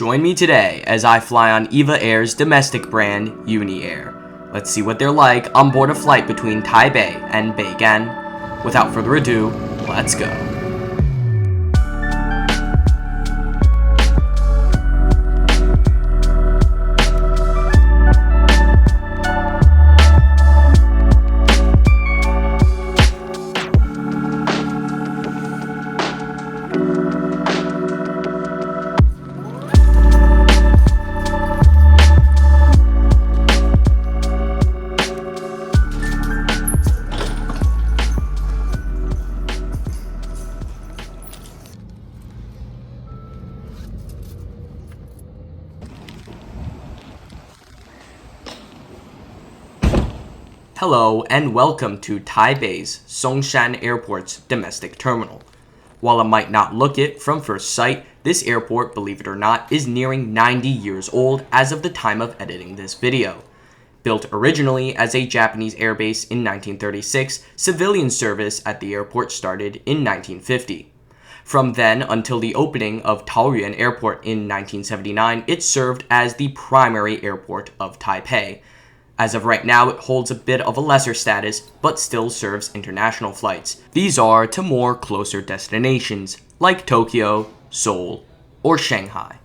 Join me today as I fly on UNI Air's domestic brand, UNI Air. Let's see what they're like on board a flight between Taipei and Beigan. Without further ado, let's go. Hello and welcome to Taipei's Songshan Airport's domestic terminal. While it might not look it from first sight, this airport, believe it or not, is nearing 90 years old as of the time of editing this video. Built originally as a Japanese airbase in 1936, civilian service at the airport started in 1950. From then until the opening of Taoyuan Airport in 1979, it served as the primary airport of Taipei. As of right now, it holds a bit of a lesser status, but still serves international flights. These are to more closer destinations, like Tokyo, Seoul, or Shanghai.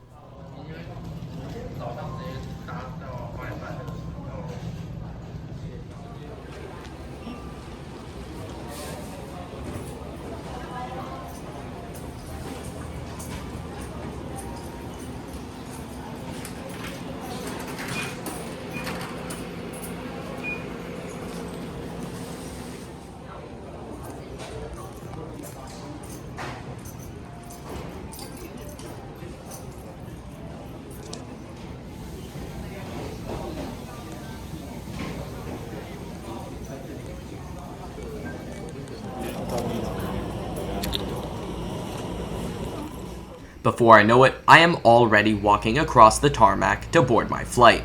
Before I know it, I am already walking across the tarmac to board my flight.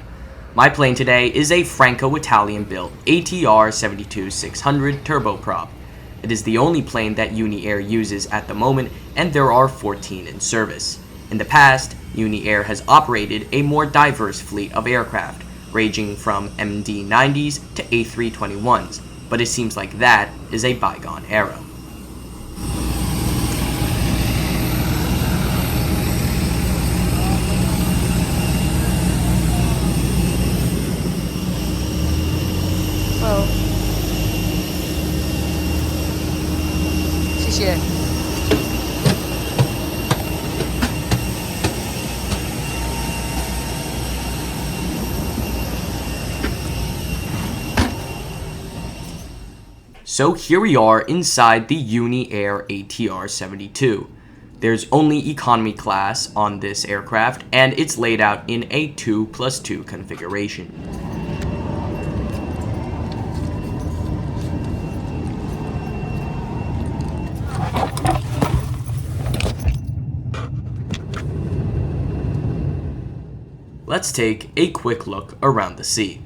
My plane today is a Franco-Italian built ATR 72-600 turboprop. It is the only plane that UNI Air uses at the moment, and there are 14 in service. In the past, UNI Air has operated a more diverse fleet of aircraft, ranging from MD-90s to A321s, but it seems like that is a bygone era. Well, 谢谢。So here we are inside the UNI Air ATR 72. There's only economy class on this aircraft, and it's laid out in a 2+2 configuration. Let's take a quick look around the seat.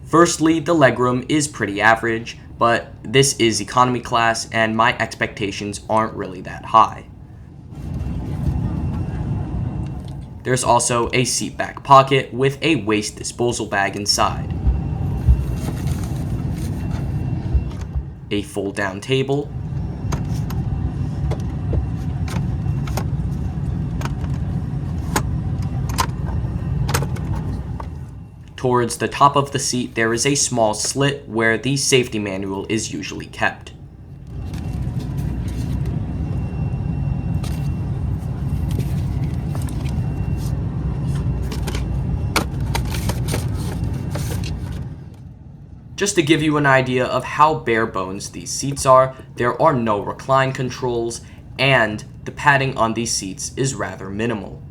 Firstly, the legroom is pretty average, but this is economy class and my expectations aren't really that high. There's also a seat back pocket with a waste disposal bag inside, a fold down table, towards the top of the seat, there is a small slit where the safety manual is usually kept. Just to give you an idea of how bare bones these seats are, there are no recline controls, and the padding on these seats is rather minimal.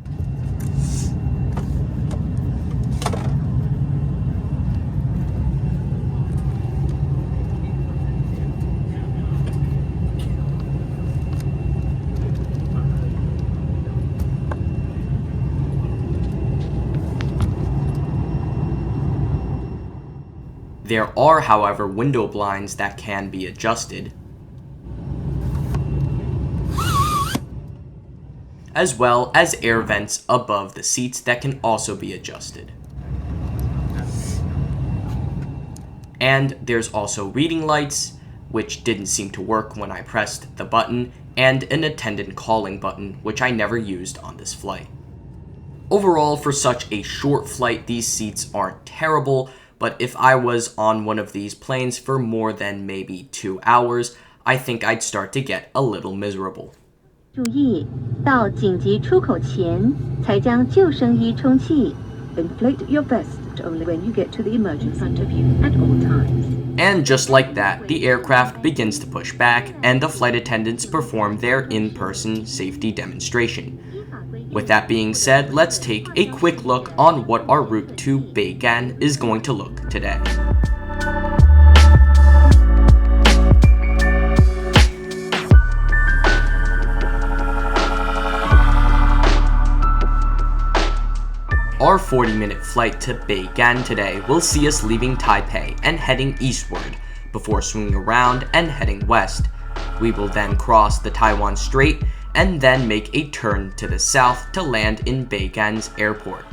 There are, however, window blinds that can be adjusted. as well as air vents above the seats that can also be adjusted. And there's also reading lights, which didn't seem to work when I pressed the button, and an attendant calling button, which I never used on this flight. Overall, for such a short flight, these seats aren't terrible, but if I was on one of these planes for more than maybe 2 hours, I think I'd start to get a little miserable. 注意，到紧急出口前才将救生衣充气。Inflate your vest only when you get to the emergency in front of you at all times. And just like that, the aircraft begins to push back, and the flight attendants perform their in-person safety demonstration. With that being said, let's take a quick look on what our route to Beigan is going to look today. Our 40-minute flight to Beigan today will see us leaving Taipei and heading eastward, before swinging around and heading west. We will then cross the Taiwan Strait and then make a turn to the south to land in Beigan's airport.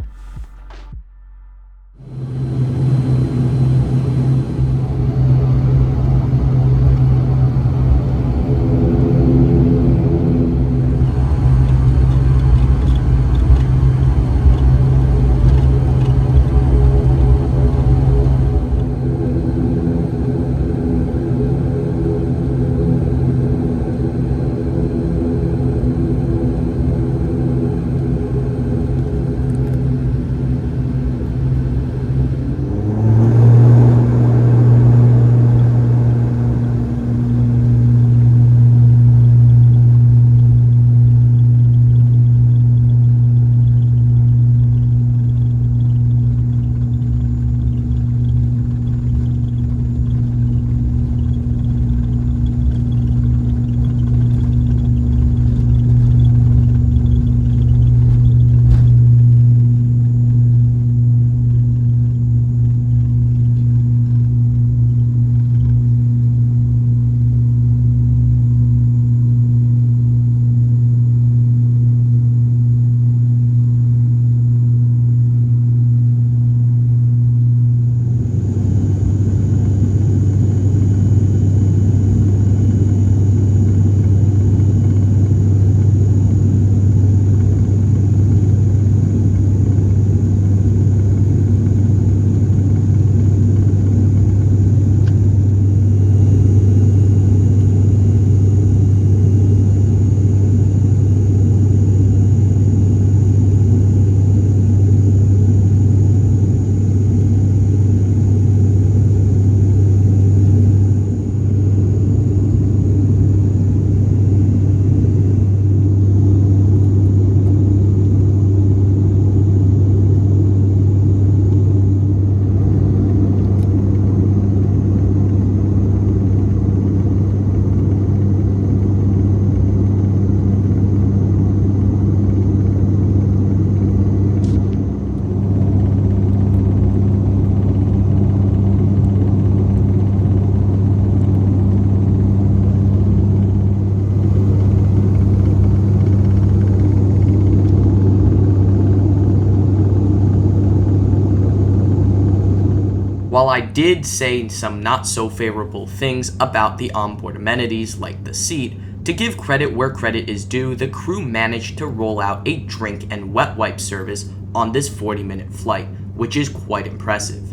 While I did say some not so favorable things about the onboard amenities like the seat, to give credit where credit is due, the crew managed to roll out a drink and wet wipe service on this 40-minute flight, which is quite impressive.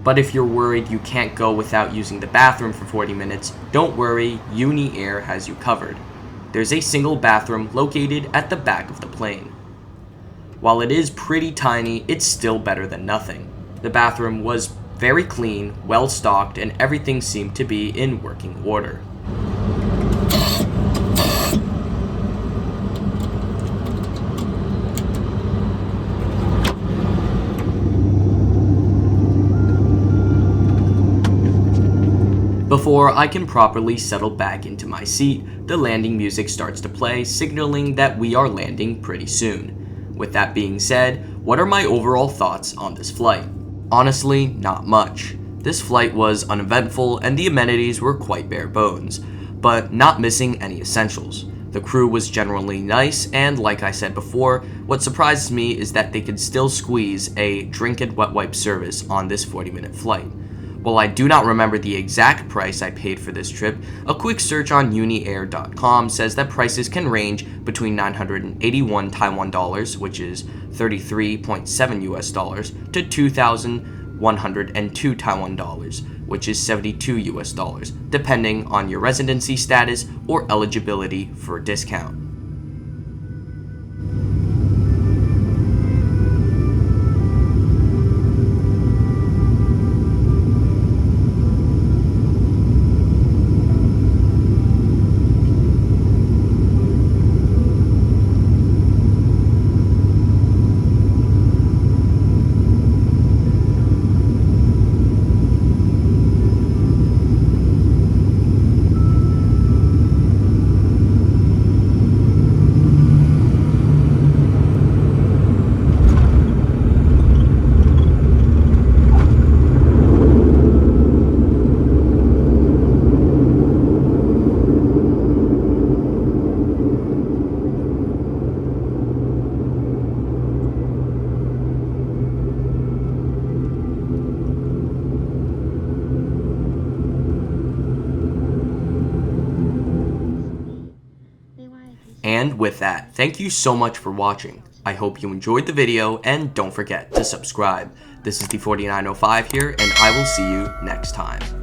But if you're worried you can't go without using the bathroom for 40 minutes, don't worry, UNI AIR has you covered. There's a single bathroom located at the back of the plane. While it is pretty tiny, it's still better than nothing. The bathroom was very clean, well stocked, and everything seemed to be in working order. Before I can properly settle back into my seat, the landing music starts to play, signaling that we are landing pretty soon. With that being said, what are my overall thoughts on this flight? Honestly, not much. This flight was uneventful and the amenities were quite bare bones, but not missing any essentials. The crew was generally nice, and like I said before, what surprises me is that they could still squeeze a drink and wet wipe service on this 40-minute flight. While I do not remember the exact price I paid for this trip, a quick search on uniair.com says that prices can range between 981 Taiwan dollars, which is 33.7 US dollars, to 2,102 Taiwan dollars, which is 72 US dollars, depending on your residency status or eligibility for a discount. And with that, thank you so much for watching. I hope you enjoyed the video, and don't forget to subscribe. This is the 4905 here, and I will see you next time.